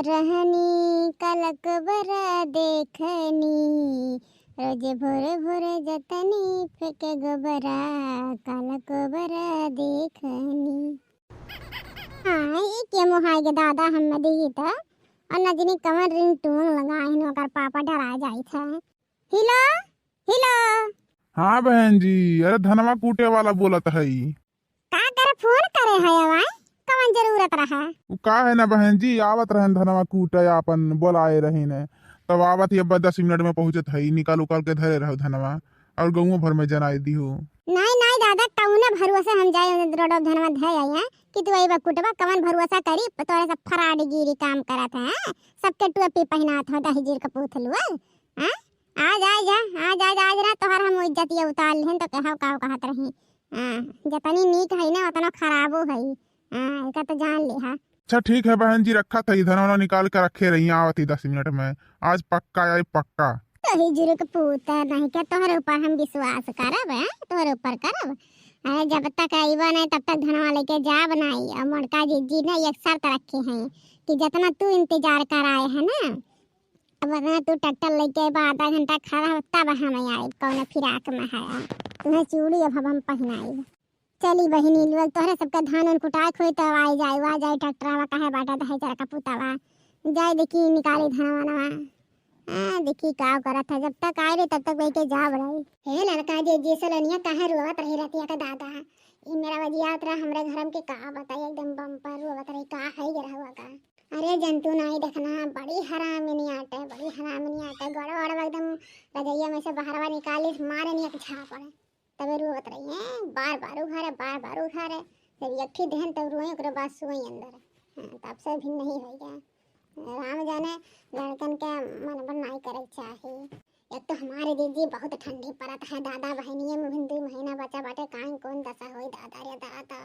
रहनी कलक बरा देखनी, रोज भोरे भोरे जतनी फेंके गोबरा कलक बरा देखनी। हाँ ये के मोहाय के दादा हम दी त और नजनी कमर रिंग टून लगाइन ओकर पापा डरा जाई था। हिलो हिलो। हाँ बहन जी, अरे धनवा कूटे वाला बोलत हई। का करे फोन करे है हवा कवन जरूरत रहा। उ का है ना बहन जी, आवत रहन धनवा कूटे अपन बोलाए रही ने, तब आवत ही 10 मिनट में पहुंचत हई। निकाल उकाल के धरे रहो धनवा और गाँव भर में जनाई दी हो। नहीं नहीं दादा कौने भरोसा हम जाए रोड धनवा धय आया कि तू आई कुटवा कवन भरोसा करी तोरे सब फराडगिरी काम करत है। सबके टोपी पहनात हो दहजीर का पूथलुआ। हां आज आज ना तोहर हम इज्जत ये उतार लेहन तो कहव काव कहत रही। हां जतनी नीक है ना उतना खराबो है। हां का तो जान ले। हां अच्छा ठीक है बहन जी, रखा था धनवा निकाल के रखे रही। आवत ही 10 मिनट में, आज पक्का आई पक्का। दहजीर का पूता नहीं क्या तोहरे ऊपर हम विश्वास करब है, तोहरे ऊपर करब। अरे जब तक आईबा नहीं तब तक धनवा लेके जा बनाई। और मोड़का जी ने एक शर्त रखे हैं कि जितना तू इंतजार कराए है ना, अब अगर तू टट्टल लेके आधा घंटा खड़ा हो तब हम आए कौन फिराक में है। तुम्हें चूड़ी अब हम पहनाई। चली बहिनी लोग तोहरे सबका धान उन कुटाए खोई तो आई जाए वा जाए ट्रैक्टरवा कहे बाटा दहे जरा का पुतावा जाए देखी निकाली धनवा नवा। देखी का करत है। जब तक आए रे तब तक लेके जा रही। हे लड़का जे सलनिया काहे रोवत रही रहती का दादा। ई मेरा वजिया उतरा हमरे घरम के का बताई एकदम बम्पर रोवत रही का है गरहवा का। अरे जंतु नहीं देखना बड़ी हरामिनी आटे गड़बड़ एकदम रजैया में से बाहरवा निकाली मारे नहीं छा पड़े तबे रोवत रही है। बार बार उघारे जब यक्ठी दहन तब रोए ओकरे बाद सोई अंदर। तब से भी नहीं हो गया। राम जाने लड़कन के मन बनाई करे चाहिए। एक तो हमारे दीदी बहुत ठंडी पड़त है दादा बहनिये में भी 2 महीना बचा बाटे काहे कौन दशा होई दादा रे दादा।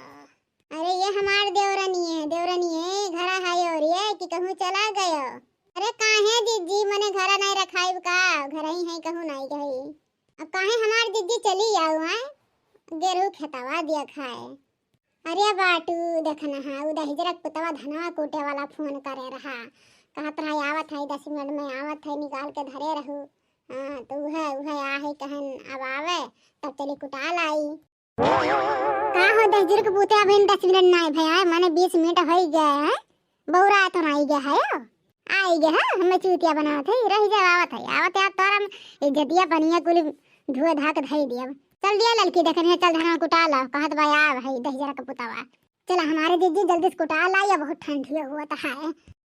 अरे ये हमार देवरानी है घर है और ये कि कहूँ चला गयो। अरे काहे दीदी मने घर नहीं रखाई का घर ही है कहूँ नहीं गई। अब काहे हमार दीदी चली आओ है गेरू खेतवा दिया खाए। अरे बाटू देखना है उधर हिजरक पुतवा धनवा कूटे वाला फोन करे रहा कहत रहा आवत है 10 मिनट में आवत है निकाल के धरे रहू। हाँ तो वह आ है कहन अब आवे तब चली कुटाल आई। का हो दहजीर के पुते अभी 10 मिनट नहीं भैया माने 20 मिनट हो गए हैं। बौरा तो नहीं गया है आई गया है हमें चूतिया बनावत है रह जा आवत है तोरा इज्जतिया बनिया कुल धुआ धाक धई दिया। चल दिया लड़की देखने चल धनवा कुटा ला कहत भाई आ भाई दहजीर का पुतवा चल हमारे दीदी जल्दी से कुटा ला या बहुत ठंडी हुआ तो है।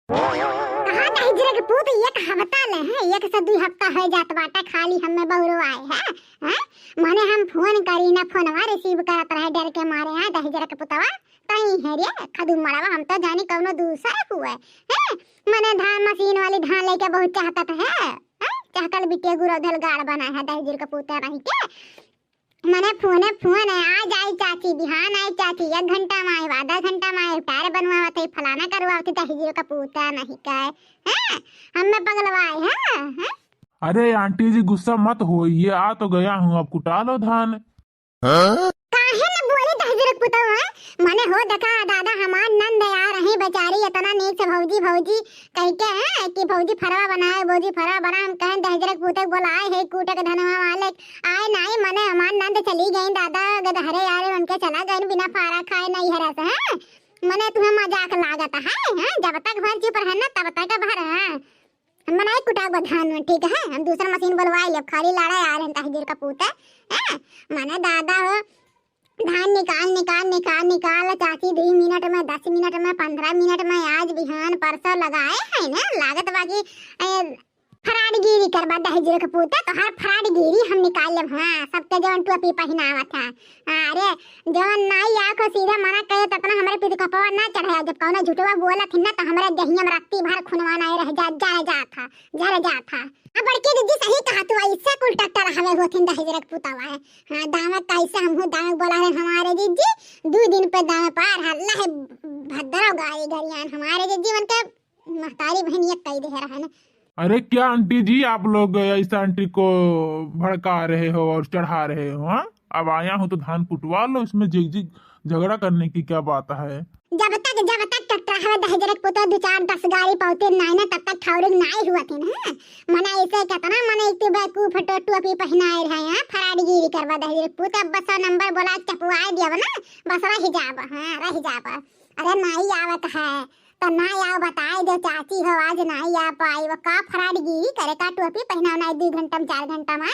कहां दहजीर के पुत एक हफ्ता ले है 1 से 2 हफ्ता हो जात बाटा खाली हमें बहुरो आए हैं। माने हम फोन करी ना फोनवा रिसीव करत रहे डर के मारे हैं दहजीर के पुतवा कहीं है रे खदू मड़वा हम तो जानी कौनो दूसरा हुआ है। माने धान मशीन वाली धान लेके बहुत चाहता है। चाहकल बिटिया गुरोधल गाड़ बना है दहजीर के पुत रही के मने फोन है आ जाए चाची बिहान आए चाची 1 घंटा में आए आधा घंटा में आए पैर बनवावत है फलाना करवावत है दहजीर का पूता नहीं काय हैं हमें पगलवाए हैं। अरे आंटी जी गुस्सा मत होइए, आ तो गया हूँ, अब कुटा लो धान। काहे न बोले दहजीर पुता मने हो देखा दादा हमार नंद आ रही बेचारी इतना नेक से भौजी कह के है कि भौजी फरवा बनाए भौजी फरवा बना हम कहें दहजीर पुता बुलाए है कूटे के धनवा वाले आए नहीं मने हमार नंद चली गई दादा गदहरे यार उनके चला गए बिना फारा खाए नहीं हरा से है मने तुम्हें मजाक लागत है। जब तक भर चुप रहे ना तब तक भर है हम बनाए कुटा धान ठीक है। हम दूसरा मशीन बुलवाए अब खाली लाड़ा आ रहे दहजीर का पूत है मने दादा हो धान निकाल चाची 2 मिनट में 10 मिनट में 15 मिनट में आज बिहान परसों लगाए है ना लागत बाकी फराडगिरी करबा दहजीर के पूत तो हर फराडगिरी हम निकाल लेब। हाँ सबके जवन टोपी पहनावा था। अरे जवन नाई आंखों सीधा मना कहे तो अपना हमारे पीठ कपवा ना चढ़ाया जब कौनो झूठवा बोला थी ना तो हमारे दहिया में रत्ती भर खुनवा नहीं रह जा था। अब बड़की दीदी सही कहा तू इससे कुल टट्टर हमें होथिन दहजीर के पुतवा है। हाँ दामक कैसे हम दामक बोला है हमारे दीदी 2 दिन पे दाम पार हल्ला है भद्रो गाड़ी गरियान हमारे दीदी मन के महतारी बहनिया कह दे रहा है ना। अरे क्या आंटी जी आप लोग ऐसा आंटी को भड़का रहे हो और चढ़ा रहे हो। हाँ अब आया हूँ तो धान कुटवा लो, इसमें जिग झगड़ा करने की क्या बात है? जब तक टकरावे दहजरक पुतो 2-4-10 गाड़ी पौते नाई ना तब तक ठौरिक नाई हुआ थे ना। मना ऐसे कहता ना मना एक बेकूफ टोपी पहनाए रहे हैं फराडगिरी करवा दहजरक पुत अब बस नंबर बोला चपुआए दिया ना बस रह जाब। हां रह जाब। अरे नाई आवत है तो नाई आओ बताए दे चाची हो आज नाई आ पाई वो का फराडगिरी करे का टोपी पहनाओ ना 2 घंटा में 4 घंटा में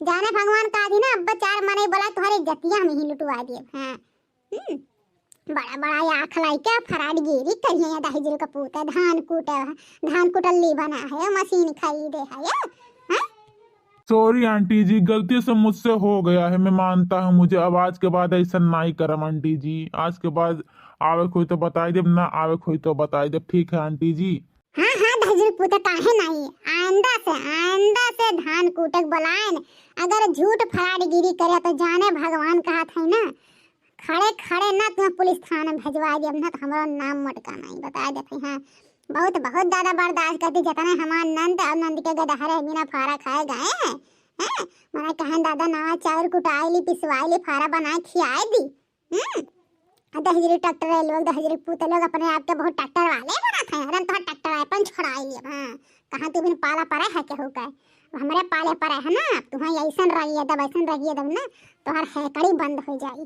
जाने भगवान का दी ना अब 4 मने बोला तुम्हारे जतिया में ही लुटवा दिए। हां बड़ा बड़ा आँख लाई क्या फराडगिरी करिए या दहेजर का पूता धान कुटल्ली बना है मशीन खरीदे है या सॉरी आंटी जी, गलती से मुझसे हो गया है, मैं मानता हूँ। मुझे अब आज के बाद ऐसा नहीं करम आंटी जी। आज के बाद आवे कोई तो बताई देब, ना आवे कोई तो बताई देब। ठीक है आंटी जी। हाँ दहेजर पूता काहे नहीं आइंदा से धान कूटक बुलाएन अगर झूठ फराडगिरी करे तो जाने भगवान कहा था ना खड़े ना तुम्हें पुलिस थाने भेजवा दिया ना तो हमारा नाम मटका नहीं बता देते। हाँ बहुत ज्यादा बर्दाश्त करती जतने हमार नंद और नंद के गदहरे बिना फारा खाए गए हैं। मैंने कहा दादा नवा चाउर कुटाई ली पिसवाई ली फारा बनाए खियाए दी। दहजरी ट्रैक्टर लोग दहजरी पुते लोग अपने आप के बहुत ट्रैक्टर वाले बना थे। अरे तो ट्रैक्टर अपन छोड़ाई लिया। हाँ कहाँ तू बिन पाला पड़ा है क्या होगा हमारे पाले पड़ा है ना तुम्हें ऐसा रहिए दब ना तो हर हैकड़ी बंद हो जाए।